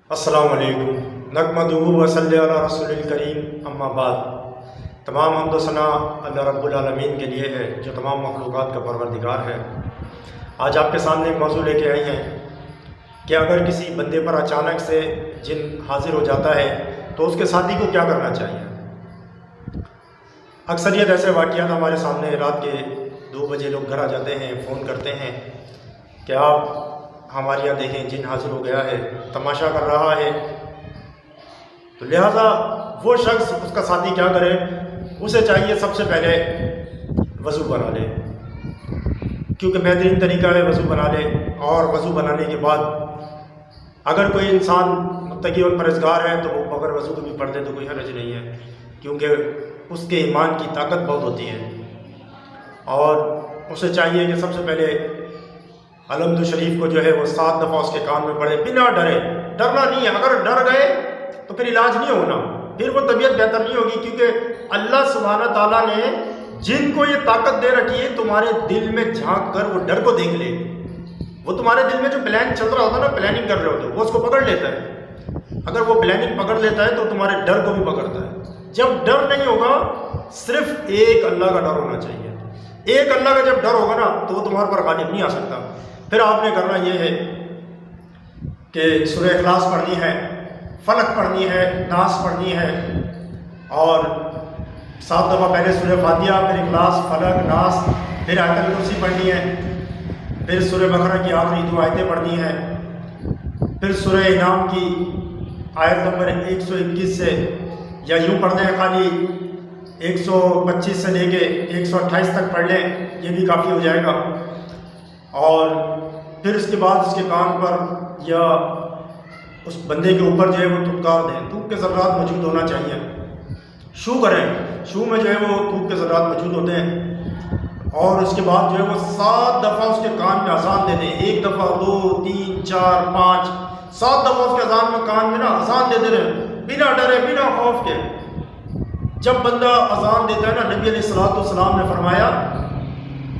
السلام علیکم نحمدہ و صلی علی رسول الکریم اما بعد۔ تمام حمد و ثنا اللہ رب العالمین کے لیے ہے جو تمام مخلوقات کا پروردگار ہے۔ آج آپ کے سامنے ایک موضوع لے کے آئی ہیں کہ اگر کسی بندے پر اچانک سے جن حاضر ہو جاتا ہے تو اس کے ساتھی کو کیا کرنا چاہیے۔ اکثریت ایسے واقعات ہمارے سامنے رات کے 2 بجے لوگ گھر آ جاتے ہیں، فون کرتے ہیں کہ آپ ہمارے یہاں دیکھیں جن حاضر ہو گیا ہے، تماشا کر رہا ہے۔ تو لہٰذا وہ شخص، اس کا ساتھی کیا کرے؟ اسے چاہیے سب سے پہلے وضو بنا لے، کیونکہ بہترین طریقہ ہے وضو بنا لے۔ اور وضو بنانے کے بعد اگر کوئی انسان متقی اور پرہیزگار ہے تو وہ بغیر وضو کو بھی پڑھ دے تو کوئی حرج نہیں ہے، کیونکہ اس کے ایمان کی طاقت بہت ہوتی ہے۔ اور اسے چاہیے کہ سب سے پہلے الحمد شریف کو جو ہے وہ 7 دفعہ اس کے کان میں پڑھے، بنا ڈرے۔ ڈرنا نہیں ہے، اگر ڈر گئے تو پھر علاج نہیں ہونا، پھر وہ طبیعت بہتر نہیں ہوگی، کیونکہ اللہ سبحانہ تعالیٰ نے جن کو یہ طاقت دے رکھی ہے تمہارے دل میں جھانک کر وہ ڈر کو دیکھ لے۔ وہ تمہارے دل میں جو پلان چل رہا ہوتا ہے نا، پلاننگ کر رہے ہوتے وہ اس کو پکڑ لیتا ہے۔ اگر وہ پلاننگ پکڑ لیتا ہے تو تمہارے ڈر کو بھی پکڑتا ہے۔ جب ڈر نہیں ہوگا، صرف ایک اللہ کا ڈر ہونا چاہیے۔ ایک اللہ کا جب ڈر ہوگا نا تو وہ تمہارے پر غالب نہیں آ سکتا۔ پھر آپ نے کرنا یہ ہے کہ سورہ اخلاص پڑھنی ہے، فلق پڑھنی ہے، ناس پڑھنی ہے، اور 7 دفعہ پہلے سورہ فاتحہ، پھر اخلاص، فلق، ناس، پھر آیت الکرسی پڑھنی ہے، پھر سورہ بقرہ کی آخری 2 آیتیں پڑھنی ہیں، پھر سورہ انعام کی آیت نمبر 121 سے، یا یوں پڑھ دیں خالی 125 سے لے کے 128 تک پڑھ لیں، یہ بھی کافی ہو جائے گا۔ اور پھر اس کے بعد اس کے کان پر یا اس بندے کے اوپر جو ہے وہ تھوکار دیں، تھوک کے ذرات موجود ہونا چاہیے۔ شو کریں، شو میں جو ہے وہ تھوک کے ذرات موجود ہوتے ہیں، اور اس کے بعد جو ہے وہ 7 دفعہ اس کے کان میں اذان دے دیں۔ 1 دفعہ، 2، 3، 4، 5، 7 دفعہ اس کے اذان میں کان میں نا اذان دیتے رہیں، بنا ڈرے، بنا خوف کے۔ جب بندہ اذان دیتا ہے نا، نبی علیہ الصلوۃ والسلام نے فرمایا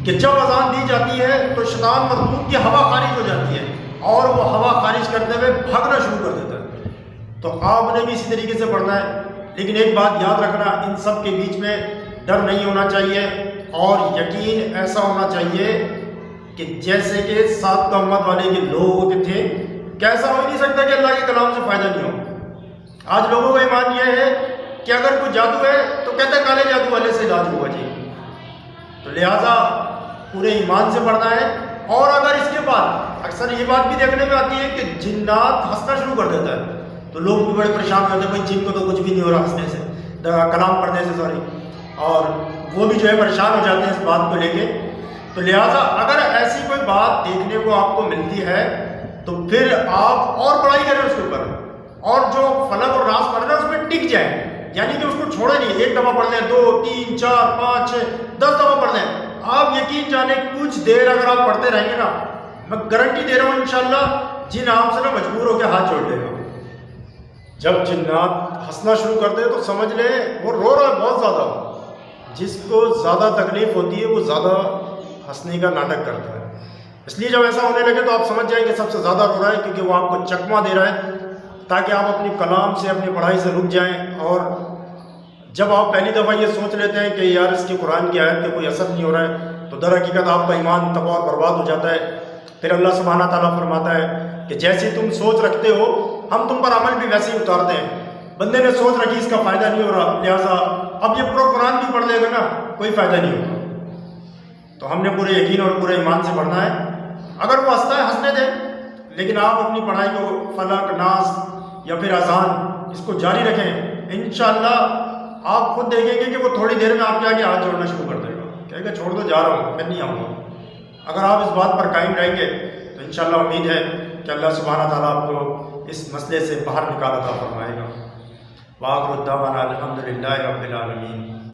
کہ جب اذان دی جاتی ہے تو شیطان مردود کی ہوا خارج ہو جاتی ہے، اور وہ ہوا خارج کرتے ہوئے بھاگنا شروع کر دیتا ہے۔ تو آپ نے بھی اسی طریقے سے پڑھنا ہے، لیکن ایک بات یاد رکھنا، ان سب کے بیچ میں ڈر نہیں ہونا چاہیے، اور یقین ایسا ہونا چاہیے کہ جیسے کہ 7 کا امت والے کے لوگ تھے، کیسا ہو ہی نہیں سکتا کہ اللہ کے کلام سے فائدہ نہیں ہو۔ آج لوگوں کا ایمان یہ ہے کہ اگر کوئی جادو ہے تو کہتے ہیں کالے جادو والے سے علاج ہوگا جی۔ تو لہٰذا پورے ایمان سے پڑھنا ہے۔ اور اگر اس کے بعد اکثر یہ بات بھی دیکھنے میں آتی ہے کہ جنات ہنسنا شروع کر دیتا ہے، تو لوگ بھی بڑے پریشان ہوتے ہیں، بھائی جن کو تو کچھ بھی نہیں ہو رہا ہنسنے سے، کلام پڑھنے سے، سوری، اور وہ بھی جو ہے پریشان ہو جاتے ہیں اس بات کو لے کے۔ تو لہٰذا اگر ایسی کوئی بات دیکھنے کو آپ کو ملتی ہے تو پھر آپ اور پڑھائی کریں اس کے اوپر، اور جو فلق اور ناس پڑھ رہے ہیں اس میں ٹک جائیں، یعنی کہ اس کو چھوڑے نہیں۔ 1 دفعہ پڑھ لیں، 2، 3، 4، 5، 6، 10 دفعہ پڑھ لیں۔ آپ یقین جانیں کچھ دیر اگر آپ پڑھتے رہیں گے نا، میں گارنٹی دے رہا ہوں انشاءاللہ جن آپ سے نا مجبور ہو کے ہاتھ جوڑ لے گا۔ جب جنات ہنسنا شروع کر دے تو سمجھ لیں وہ رو رہا ہے بہت زیادہ۔ جس کو زیادہ تکلیف ہوتی ہے وہ زیادہ ہنسنے کا ناٹک کرتا ہے، اس لیے جب ایسا ہونے لگے تو آپ سمجھ جائیں کہ سب سے زیادہ رو رہا ہے، کیونکہ وہ آپ کو چکما دے رہا ہے تاکہ آپ اپنی کلام سے، اپنی پڑھائی سے رک جائیں۔ اور جب آپ پہلی دفعہ یہ سوچ لیتے ہیں کہ یار اس کی قرآن کی آیت کا کوئی اثر نہیں ہو رہا ہے، تو در حقیقت آپ کا ایمان تباہ اور برباد ہو جاتا ہے۔ پھر اللہ سبحانہ تعالیٰ فرماتا ہے کہ جیسی تم سوچ رکھتے ہو ہم تم پر عمل بھی ویسے ہی اتارتے ہیں۔ بندے نے سوچ رکھی اس کا فائدہ نہیں ہو رہا، لہٰذا اب یہ پورا قرآن بھی پڑھ لے گا نا، کوئی فائدہ نہیں ہوگا۔ تو ہم نے پورے یقین اور پورے ایمان سے پڑھنا ہے۔ اگر وہ ہنستا ہے ہنسنے دیں، لیکن آپ اپنی پڑھائی کو، فلق، ناس یا پھر اذان، اس کو جاری رکھیں۔ انشاءاللہ آپ خود دیکھیں گے کہ وہ تھوڑی دیر میں آپ کے آگے ہاتھ جوڑنا شروع کر دے گا، کہے گا چھوڑ دو، جا رہا ہوں، میں نہیں آؤں گا۔ اگر آپ اس بات پر قائم رہیں گے تو انشاءاللہ امید ہے کہ اللہ سبحانہ تعالیٰ آپ کو اس مسئلے سے باہر نکال عطا فرمائے گا۔ وآخر دعوانا الحمدللہ رب العالمین۔